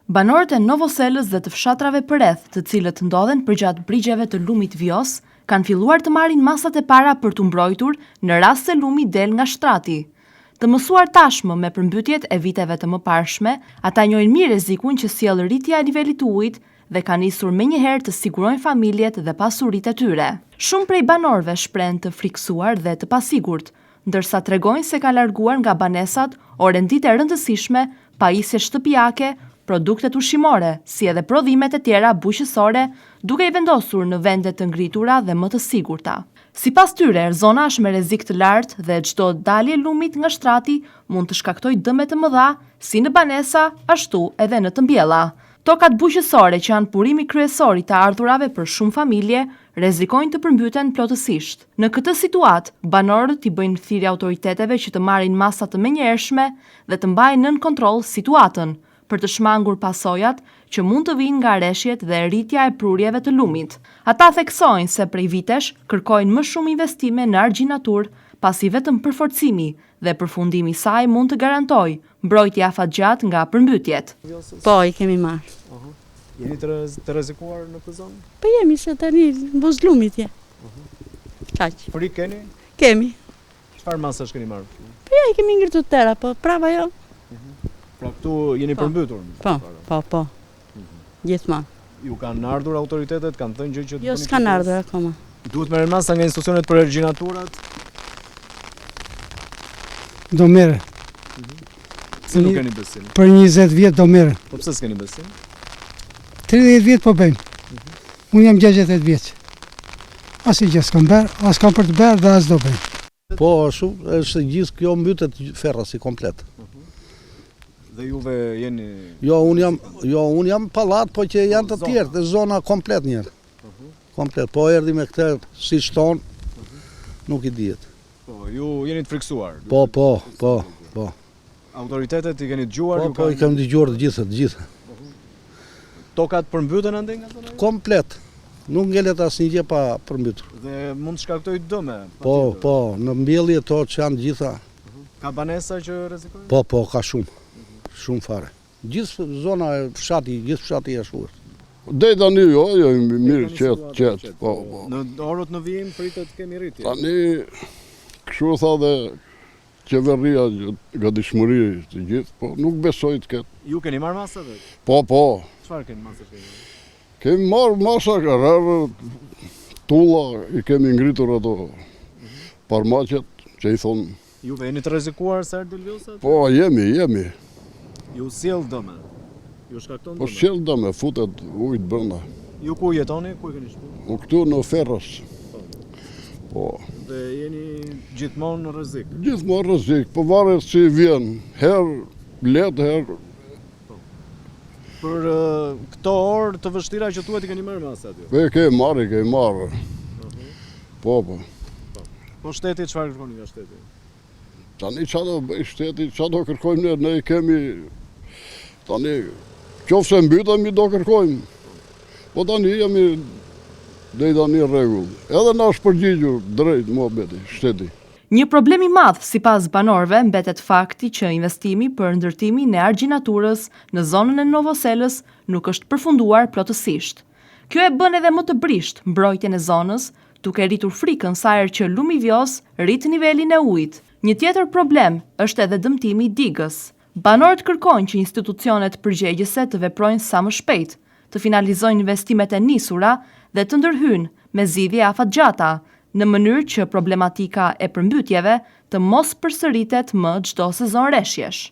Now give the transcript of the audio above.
Banorët e Novoselës dhe të fshatrave përreth, të cilët ndodhen përgjatë brigjeve të lumit Vjos, kanë filluar të marrin masat e para për të mbrojtur në rast se lumi del nga shtrati. Të mësuar tashmë me përmbytjet e viteve të mëparshme, ata njohin mirë rrezikun që sjell rritja e nivelit të ujit dhe kanë nisur menjëherë të sigurojnë familjet dhe pasuritë e tyre. Shumë prej banorëve shprehen të friksuar dhe të pasigurt, ndërsa tregojnë se kanë larguar nga banesat orendit e rëndësishme, pajisje shtëpiake, produktet ushqimore, si edhe prodhimet e tjera bujqësore, duke i vendosur në vende të ngritura dhe më të sigurta. Sipas tyre, zona është me rrezik të lartë dhe çdo dalje lumit nga shtrati mund të shkaktojë dëme të mëdha, si në banesa, ashtu edhe në të mbjella. Tokat bujqësore që janë burimi kryesor i të ardhurave për shumë familje, rrezikojnë të përmbyten plotësisht. Në këtë situatë, banorët i bëjnë thirrje autoriteteve që të marrin masa të menjëhershme dhe të mbajnë nën kontroll situatën, për të shmangur pasojat që mund të vinë nga rreshjet dhe rritja e prurjeve të lumit. Ata theksojnë se prej vitesh kërkojnë më shumë investime në argjinatur, pasi vetëm përforcimi dhe përfundimi i saj mund të garantojë mbrojtje afatgjat nga përmbytjet. Po, i kemi marrë. Jeni të rrezikuar në këtë zonë? Po jemi se tani buz lumit je. Kaq. Frikë keni? Kemi. Çfarë masash keni marrë? Po ja, i kemi ngritur tëra, po prava jo. Pra këtu jeni përmbytur? Po. Gjithmonë. Ju kanë ardhur autoritetet, kanë thënë gjë që Jo, s'kan ardhur akoma. Duhet merren masa nga institucionet për argjinaturat? Do merre. Se nuk keni besim. Për 20 vjet do merre. Po pse s'keni besim? 30 vjet po bëjmë. Unë jam 68 vjeç. Asnjë gjë s'kam bërë, as kam për të bërë dhe as do bëjmë. Po, është gjithë kjo mbytet ferra si komplet. Dhe juve jeni... Jo, unë jam pallat, po që janë të tjerë, dhe zona komplet njerë. Komplet, po erdi me këtë si shton, nuk i dihet. Po, ju jeni të friksuar? Po. Autoritetet i keni dëgjuar? Po, i kemi dëgjuar të gjitha. Tokat përmbyten andej nga zona? Komplet, nuk ngelet asnjë gjë pa përmbytur. Dhe mund të shkaktojë dëme? Po, në mbjellje to që janë gjitha. Ka banesa që rrezikojnë? Po, ka shumë fare. Gjithë zona e fshati, është shuar. Dej tani jo, mirë qetë. Po. Në orët në vijim pritet kemi rritje? Tani, kështu tha dhe qeveria, gatishmëri të gjithë, po nuk besoj të ketë. Ju keni marrë masa vetë? Po. Çfarë keni masa keni? Kemi marrë masa kararë, tulla, i kemi ngritur ato parmaqet, që i thonë. Juve jeni të rrezikuar se erdhi Vjosa? Po, jemi. Ju sjell dëme? Ju shkakton dëme? Po sjell dëme, futet ujtë brenda. Ju ku jetoni? Ku e keni shkuar? Po këtu në Ferras. Po. Dhe jeni gjithmonë në rrezik? Gjithmonë rrezik, po varet si vjen. Herë lehtë, herë. Për këto orë të vështira që tuhet i keni marrë masa aty? Po kemi marrë. Po. Po shteti, çfarë kërkoni nga shteti? Tani qa do bëj shteti, qa do kërkojmë ne i kemi... Tani, qofse mbytemi do kërkojmë. Po tani jemi deri tani rregull. Edhe na është përgjigjur drejt muhabeti, shteti. Një problem i madh sipas banorëve mbetet fakti që investimi për ndërtimin e argjinaturës në zonën e Novoselës nuk është përfunduar plotësisht. Kjo e bën edhe më të brisht mbrojtjen e zonës, duke rritur frikën sa herë që lumi Vjos rrit nivelin e ujit. Një tjetër problem është edhe dëmtimi i digës. Banorët kërkojnë që institucionet përgjegjëse të veprojnë sa më shpejt, të finalizojnë investimet e nisura dhe të ndërhyjnë me zgjidhje afatgjata, në mënyrë që problematika e përmbytjeve të mos përsëritet më çdo sezon rreshjesh.